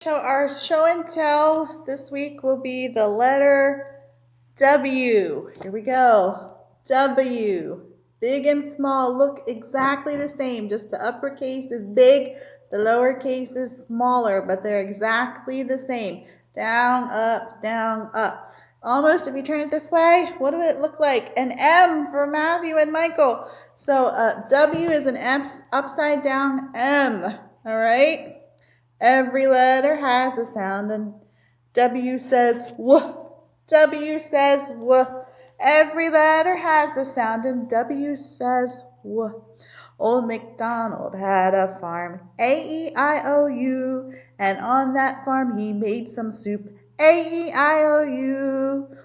So our show and tell this week will be the letter W. Here we go. W. Big and small look exactly the same. Just the uppercase is big, the lowercase is smaller, but they're exactly the same. Down, up, down, up. Almost, if you turn it this way, what do it look like? An M for Matthew and Michael. So W is an upside down M. All right? Every letter has a sound, and W says W. W says W. Every letter has a sound, and W says W. Old MacDonald had a farm, A-E-I-O-U, and on that farm he made some soup, A-E-I-O-U.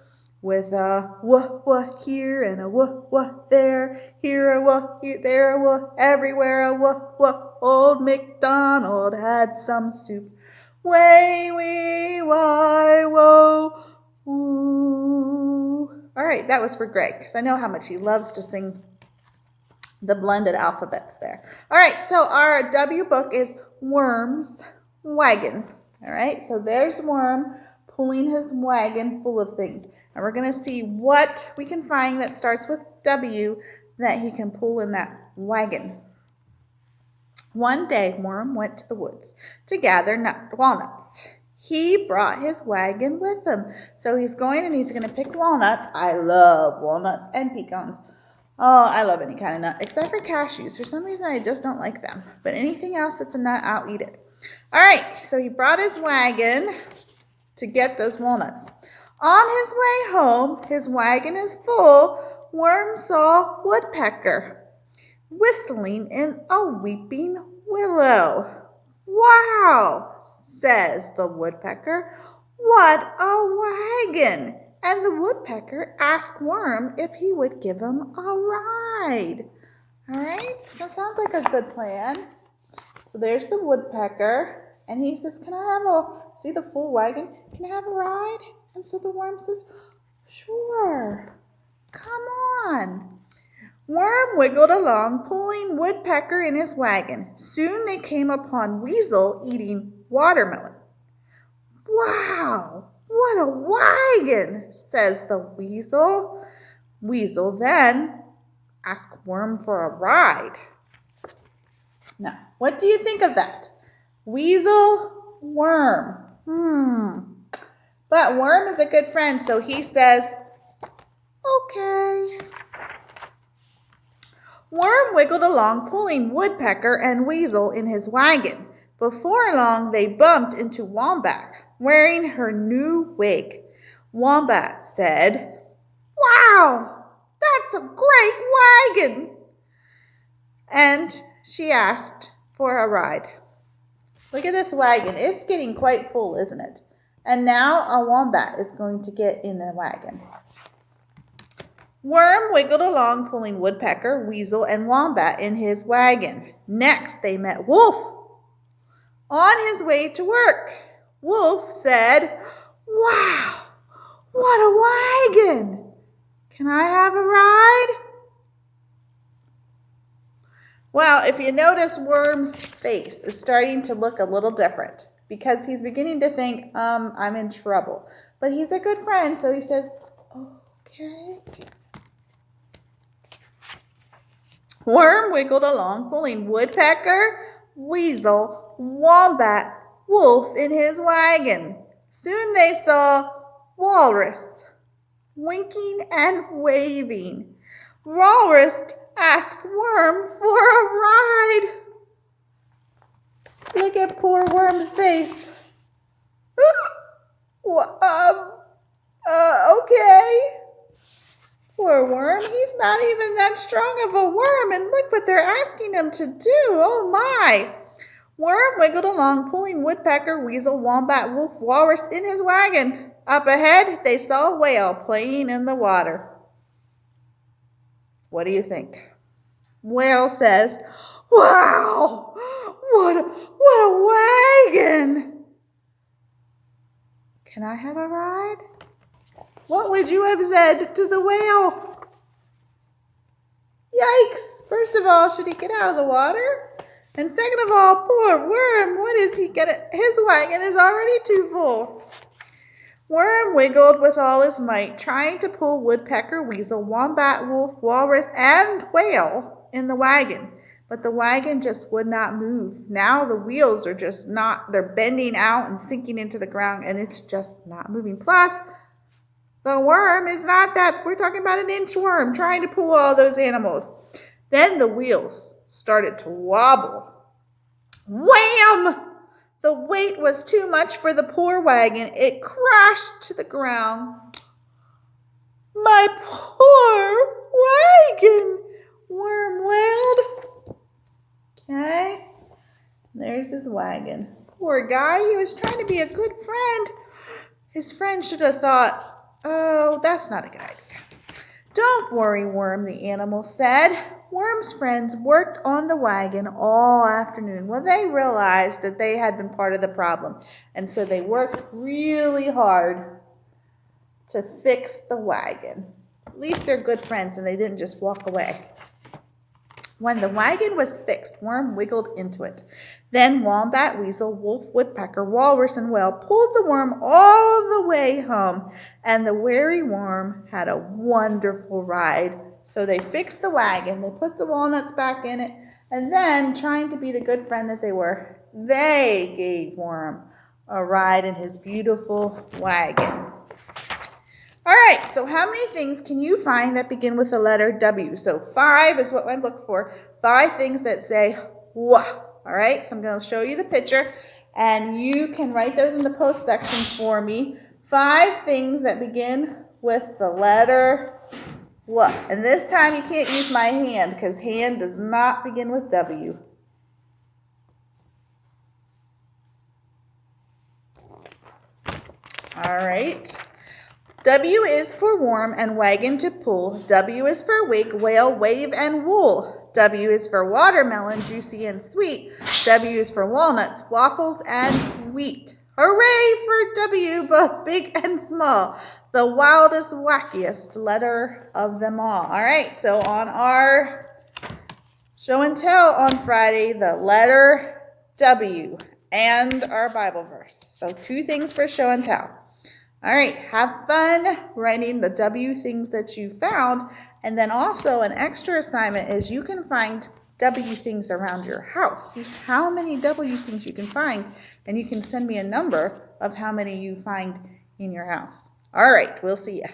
With a w here and a w there, here a w, there a w, everywhere a w. Old MacDonald had some soup. Way, wee, why, wo, woo. All right, that was for Greg, because I know how much he loves to sing the blended alphabets there. All right, so our W book is Worm's Wagon. All right, so there's Worm pulling his wagon full of things. And we're going to see what we can find that starts with W that he can pull in that wagon. One day, Worm went to the woods to gather walnuts. He brought his wagon with him. So he's going and he's going to pick walnuts. I love walnuts and pecans. Oh, I love any kind of nut, except for cashews. For some reason, I just don't like them. But anything else that's a nut, I'll eat it. All right, so he brought his wagon to get those walnuts. On his way home, his wagon is full. Worm saw Woodpecker whistling in a weeping willow. Wow, says the Woodpecker. What a wagon! And the Woodpecker asked Worm if he would give him a ride. All right, so sounds like a good plan. So there's the Woodpecker, and he says, can I have see the full wagon? Can I have a ride? And so the Worm says, sure, come on. Worm wiggled along, pulling Woodpecker in his wagon. Soon they came upon Weasel eating watermelon. Wow, what a wagon, says the Weasel. Weasel then asked Worm for a ride. Now, what do you think of that? Weasel, Worm. But Worm is a good friend, so he says, okay. Worm wiggled along, pulling Woodpecker and Weasel in his wagon. Before long, they bumped into Wombat, wearing her new wig. Wombat said, wow, that's a great wagon. And she asked for a ride. Look at this wagon. It's getting quite full, isn't it? And now a wombat is going to get in the wagon. Worm wiggled along, pulling Woodpecker, Weasel, and Wombat in his wagon. Next, they met Wolf on his way to work. Wolf said, wow, what a wagon! Can I have a ride? Well, if you notice, Worm's face is starting to look a little different because he's beginning to think, I'm in trouble. But he's a good friend, so he says, okay. Worm wiggled along, pulling Woodpecker, Weasel, Wombat, Wolf in his wagon. Soon they saw Walrus, winking and waving. Walrus asked Worm for a ride. Look at poor Worm's face. Okay. Poor Worm, he's not even that strong of a worm, and look what they're asking him to do. Oh my. Worm wiggled along, pulling Woodpecker, Weasel, Wombat, Wolf, Walrus in his wagon. Up ahead, they saw a whale playing in the water. What do you think? Whale says, wow, what a wagon. Can I have a ride? What would you have said to the whale? Yikes. First of all, should he get out of the water? And second of all, poor Worm, what is he gonna, his wagon is already too full. Worm wiggled with all his might, trying to pull Woodpecker, Weasel, Wombat, Wolf, Walrus, and Whale in the wagon. But the wagon just would not move. Now the wheels are just not, they're bending out and sinking into the ground, and it's just not moving. Plus, the worm is not that, we're talking about an inchworm trying to pull all those animals. Then the wheels started to wobble. Wham! The weight was too much for the poor wagon. It crashed to the ground. My poor wagon, Worm wailed. Okay, there's his wagon. Poor guy, he was trying to be a good friend. His friend should have thought, oh, that's not a good idea. Don't worry, Worm, the animal said. Worm's friends worked on the wagon all afternoon. Well, they realized that they had been part of the problem, and so they worked really hard to fix the wagon. At least they're good friends, and they didn't just walk away. When the wagon was fixed, Worm wiggled into it. Then Wombat, Weasel, Wolf, Woodpecker, Walrus, and Whale pulled the worm all the way home, and the weary worm had a wonderful ride. So they fixed the wagon, they put the walnuts back in it, and then, trying to be the good friend that they were, they gave Worm a ride in his beautiful wagon. All right, so how many things can you find that begin with the letter W? So 5 is what I look for. 5 things that say wah. All right, so I'm going to show you the picture, and you can write those in the post section for me. 5 things that begin with the letter wah. And this time you can't use my hand because hand does not begin with W. All right. W is for worm and wagon to pull. W is for wig, whale, wave, and wool. W is for watermelon, juicy and sweet. W is for walnuts, waffles, and wheat. Hooray for W, both big and small. The wildest, wackiest letter of them all. All right, so on our show and tell on Friday, the letter W and our Bible verse. So 2 things for show and tell. All right, have fun writing the W things that you found. And then also an extra assignment is you can find W things around your house. See how many W things you can find, and you can send me a number of how many you find in your house. All right, we'll see ya.